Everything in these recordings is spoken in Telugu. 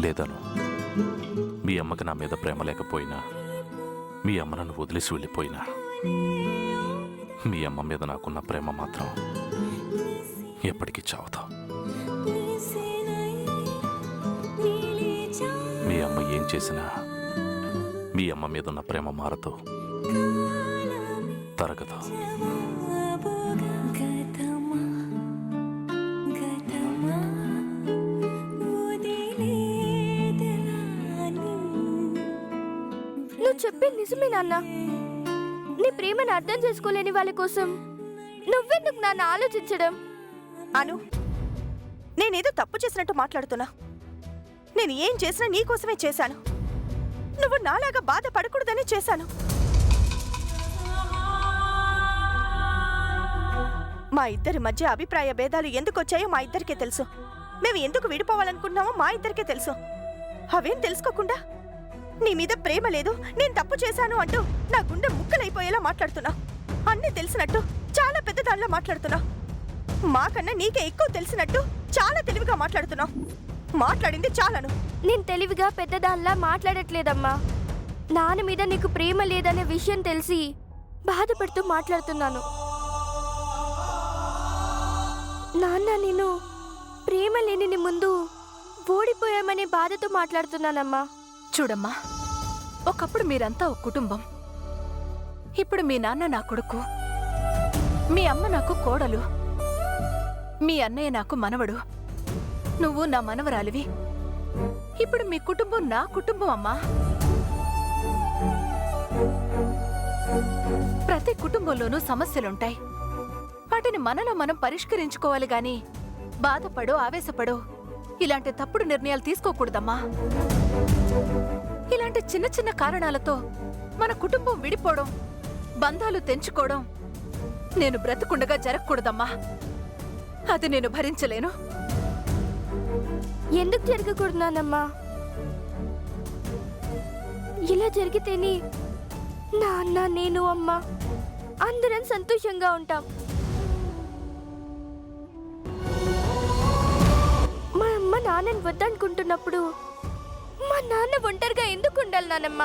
లేదను, మీ అమ్మకి నా మీద ప్రేమ లేకపోయినా, మీ అమ్మ నన్ను వదిలేసి వెళ్ళిపోయినా, మీ అమ్మ మీద నాకున్న ప్రేమ మాత్రం ఎప్పటికీ చావదు. మీ అమ్మ ఏం చేసినా మీ అమ్మ మీద ఉన్న ప్రేమ మారదు, తరగదు. నువ్వు చెప్పింది నిజమే నాన్న. నీ ప్రేమను అర్థం చేసుకోలేని వాళ్ళ కోసం నువ్వెందుకు నాన్న ఆలోచించడం? అను, నేనేదో తప్పు చేసినట్టు మాట్లాడుతున్నా. నేను ఏం చేసినా నీకోసమే చేశాను. నువ్వు నాలాగా బాధపడకూడదని చేశాను. మా ఇద్దరి మధ్య అభిప్రాయ భేదాలు ఎందుకు వచ్చాయో మా ఇద్దరికే తెలుసు. మేము ఎందుకు విడిపోవాలనుకున్నామో మా ఇద్దరికే తెలుసు. అవేం తెలుసుకోకుండా నీ మీద ప్రేమ లేదు, నేను తప్పు చేశాను అంటూ నా గుండె ముక్కలైపోయేలా మాట్లాడుతున్నా. అన్నీ తెలిసినట్టు చాలా పెద్దదానిలా మాట్లాడుతున్నా. మాకన్నా నీకే ఎక్కువ తెలిసినట్టు చాలా తెలివిగా మాట్లాడుతున్నా. మాట్లాడింది చాలను. నేను తెలివిగా పెద్దదానిలా మాట్లాడట్లేదమ్మా. నాన్న మీద నీకు ప్రేమ లేదనే విషయం తెలిసి బాధపడుతూ మాట్లాడుతున్నాను. నాన్న, నేను ప్రేమ లేని నీ ముందు ఓడిపోయామనే బాధతో మాట్లాడుతున్నానమ్మా. చూడమ్మా, ఒకప్పుడు మీరంతా ఒక కుటుంబం. ఇప్పుడు మీ నాన్న నా కొడుకు, మీ అమ్మ నాకు కోడలు, మీ అన్నయ్య నాకు మనవడు, నువ్వు నా మనవరాలివి. ఇప్పుడు మీ కుటుంబం నా కుటుంబం అమ్మా. ప్రతి కుటుంబంలోనూ సమస్యలుంటాయి. వాటిని మనలో మనం పరిష్కరించుకోవాలి గాని బాధపడో ఆవేశపడో ఇలాంటి తప్పుడు నిర్ణయాలు తీసుకోకూడదమ్మా. ఇలాంటి చిన్న చిన్న కారణాలతో మన కుటుంబం విడిపోవడం, బంధాలు తెంచుకోవడం నేను బ్రతుకుండగా జరగకూడదమ్మా. అది నేను భరించలేను. ఎందుకు జరగకూడదమ్మా? ఇలా జరిగితేనే నాన్న, నేను, అమ్మ అందరం సంతోషంగా ఉంటాం. మా అమ్మ నాన్నని వద్దనుకుంటున్నప్పుడు మా నాన్న ఒంటరిగా ఎందుకు ఉండాలి నానమ్మ?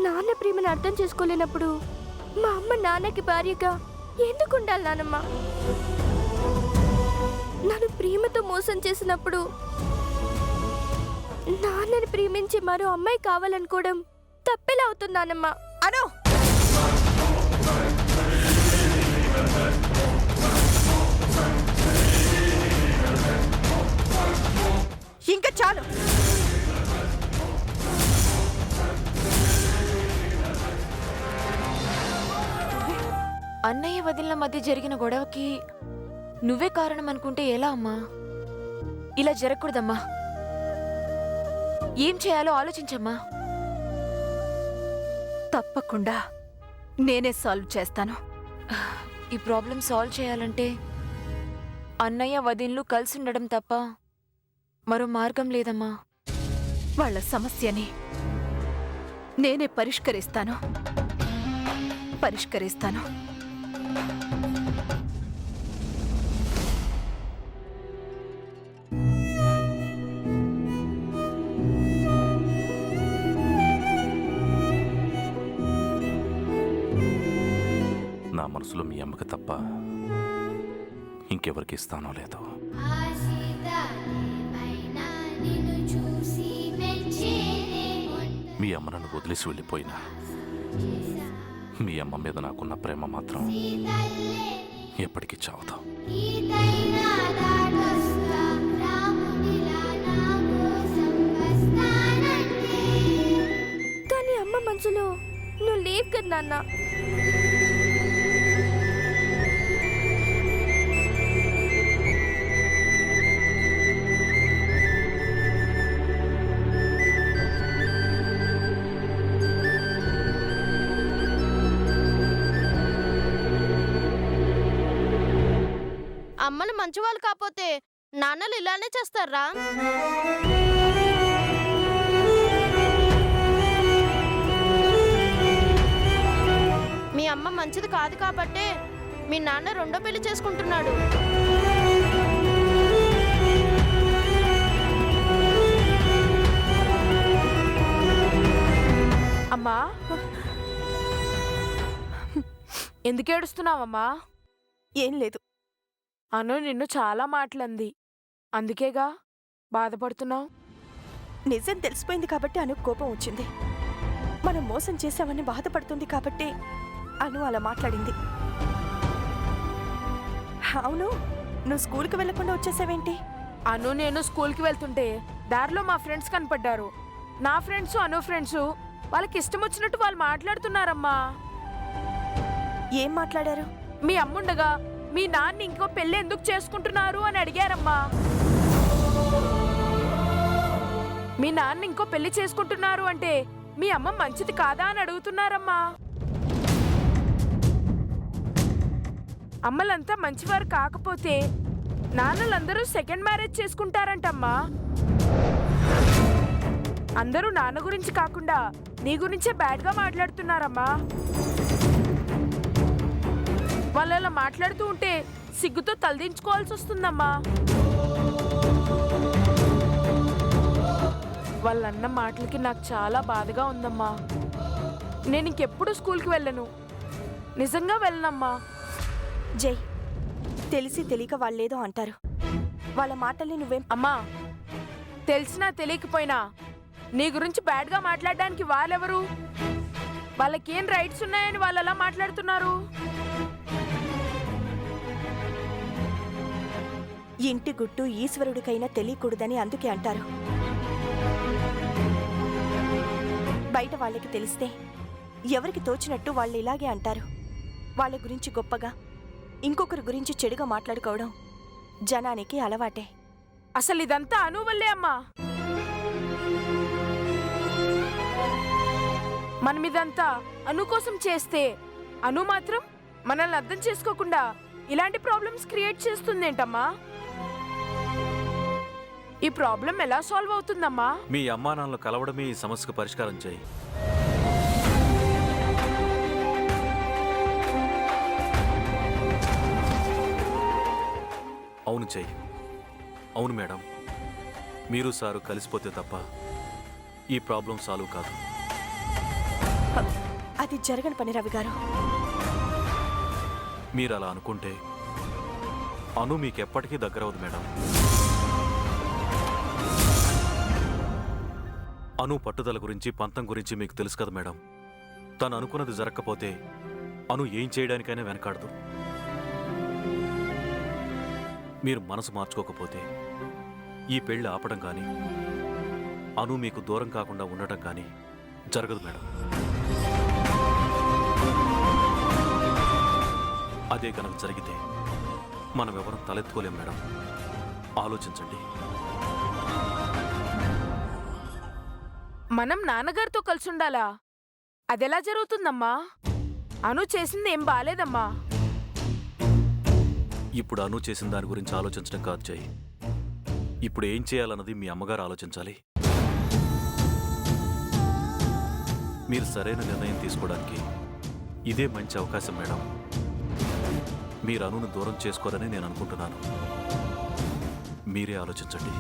నాన్న ప్రేమను అర్థం చేసుకోలేనప్పుడు మా అమ్మ నాన్నకి భార్యగా ఎందుకు ఉండాలి నానమ్మ? నన్ను ప్రేమతో మోసం చేసినప్పుడు నాన్నని ప్రేమించి మరో అమ్మాయి కావాలనుకోవడం తప్పెలా అవుతుంది నానమ్మ? అను, ఇంకా చాలు. అన్నయ్య వదిలిన మధ్య జరిగిన గొడవకి నువ్వే కారణం అనుకుంటే ఎలా అమ్మా? ఇలా జరగకూడదమ్మా. ఏం చేయాలో ఆలోచించమ్మా. తప్పకుండా నేనే సాల్వ్ చేస్తాను. ఈ ప్రాబ్లం సాల్వ్ చేయాలంటే అన్నయ్య వదిన్లు కలిసి ఉండడం తప్ప మరో మార్గం లేదమ్మా. వాళ్ళ సమస్యని నేనే పరిష్కరిస్తాను. నా మనసులో మీ అమ్మకి తప్ప ఇంకెవరికి ఇస్తానో లేదో. మీ అమ్మ నన్ను వదిలేసి వెళ్ళిపోయినా, మీ అమ్మ మీద నాకున్న ప్రేమ మాత్రం ఎప్పటికీ చావదు. కానీ అమ్మ మనసులో నువ్వు లేవు కదా నాన్న. అమ్మలు మంచి వాళ్ళు కాకపోతే నాన్నలు ఇలానే చేస్తారా? మీ అమ్మ మంచిది కాదు కాబట్టే మీ నాన్న రెండో పెళ్లి చేసుకుంటున్నాడు. అమ్మా, ఎందుకు ఏడుస్తున్నావమ్మా? ఏం లేదు. అను నిన్ను చాలా మాటలంది, అందుకేగా బాధపడుతున్నావు. నిజం తెలిసిపోయింది కాబట్టి అను కోపం వచ్చింది. మనం మోసం చేశామని బాధపడుతుంది కాబట్టి అను అలా మాట్లాడింది. అవును, నువ్వు స్కూల్కి వెళ్లకుండా వచ్చేసావేంటి? అను నేను స్కూల్కి వెళ్తుంటే దారిలో మా ఫ్రెండ్స్ కనపడ్డారు. నా ఫ్రెండ్స్ అను ఫ్రెండ్స్ వాళ్ళకి ఇష్టం వచ్చినట్టు వాళ్ళు మాట్లాడుతున్నారమ్మా. ఏం మాట్లాడారు? మీ అమ్ముండగా మీ నాన్న ఇంకో పెళ్లి ఎందుకు చేసుకుంటున్నారు అని అడిగారమ్మా. మీ నాన్న ఇంకో పెళ్లి చేసుకుంటున్నారు అంటే మీ అమ్మ మంచిది కాదా అని అడుగుతున్నారమ్మా. అమ్మలంతా మంచివారు కాకపోతే నాన్నలందరూ సెకండ్ మ్యారేజ్ చేసుకుంటారంటమ్మా. అందరూ నాన్న గురించి కాకుండా నీ గురించే బ్యాడ్గా మాట్లాడుతున్నారమ్మా. వాళ్ళు అలా మాట్లాడుతూ ఉంటే సిగ్గుతో తలదించుకోవాల్సి వస్తుందమ్మా. వాళ్ళన్న మాటలకి నాకు చాలా బాధగా ఉందమ్మా. నేను ఇంకెప్పుడు స్కూల్కి వెళ్ళను, నిజంగా వెళ్ళనమ్మా. జై, తెలిసి తెలియక వాళ్ళేదో అంటారు. వాళ్ళ మాటల్ని నువ్వేం... అమ్మా, తెలిసినా తెలియకపోయినా నీ గురించి బ్యాడ్గా మాట్లాడడానికి వాళ్ళెవరు? వాళ్ళకేం రైట్స్ ఉన్నాయని వాళ్ళు అలా మాట్లాడుతున్నారు? ఇంటి గుట్టు ఈశ్వరుడికైనా తెలియకూడదని అందుకే అంటారు. బయట వాళ్ళకి తెలిస్తే ఎవరికి తోచినట్టు వాళ్ళు ఇలాగే అంటారు. వాళ్ళ గురించి గొప్పగా ఇంకొకరి గురించి చెడుగా మాట్లాడుకోవడం జనానికి అలవాటే. అసలు ఇదంతా అను వల్లే అమ్మా. మనం ఇదంతా అను కోసం చేస్తే అను మాత్రం మనల్ని అర్థం చేసుకోకుండా ఇలాంటి ప్రాబ్లమ్స్ క్రియేట్ చేస్తుందేంటమ్మా? ఈ ప్రాబ్లం ఎలా సాల్వ్ అవుతుందమ్మా? మీ అమ్మా నాన్నలు కలవడమే ఈ సమస్యకు పరిష్కారం చేయి. అవును చెయ్యి. అవును మేడం, మీరు సారు కలిసిపోతే తప్ప ఈ ప్రాబ్లం సాల్వ్ కాదు. అది జరగని పని రవి గారు. మీరు అలా అనుకుంటే అను మీకెప్పటికీ దగ్గరవదు మేడం. అను పట్టుదల గురించి పంతం గురించి మీకు తెలుసు కదా మేడం. తను అనుకున్నది జరగకపోతే అను ఏం చేయడానికైనా వెనకాడదు. మీరు మనసు మార్చుకోకపోతే ఈ పెళ్లి ఆపడం కానీ అను మీకు దూరం కాకుండా ఉండటం కానీ జరగదు మేడం. అదే కనుక జరిగితే మనం ఎవరం తలెత్తుకోలేం మేడం. ఆలోచించండి. మనం నాన్నగారితో కలిసి ఉండాలా? అదెలా జరుగుతుందమ్మా? అను చేసింది ఏం బాలేదమ్మా. ఇప్పుడు అను చేసిన దాని గురించి ఆలోచించడం కాదు జై. ఇప్పుడు ఏం చేయాలన్నది మీ అమ్మగారు ఆలోచించాలి. మీరు సరైన నిర్ణయం తీసుకోవడానికి ఇదే మంచి అవకాశం మేడం. మీరు అనును దూరం చేసుకోరని నేను అనుకుంటున్నాను. మీరే ఆలోచించండి.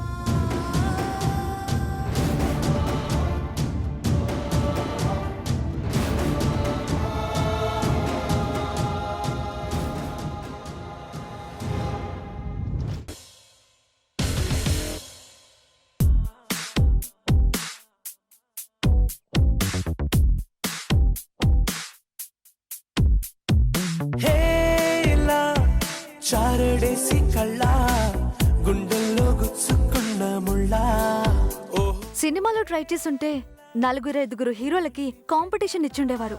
చారడేసి కళ్ళ గుండెల్లో గుచ్చుకున్న ముళ్ళ. సినిమాలో ట్రై చేసుంటే 4-5 హీరోలకి కాంపిటీషన్ ఇచ్చుండేవారు.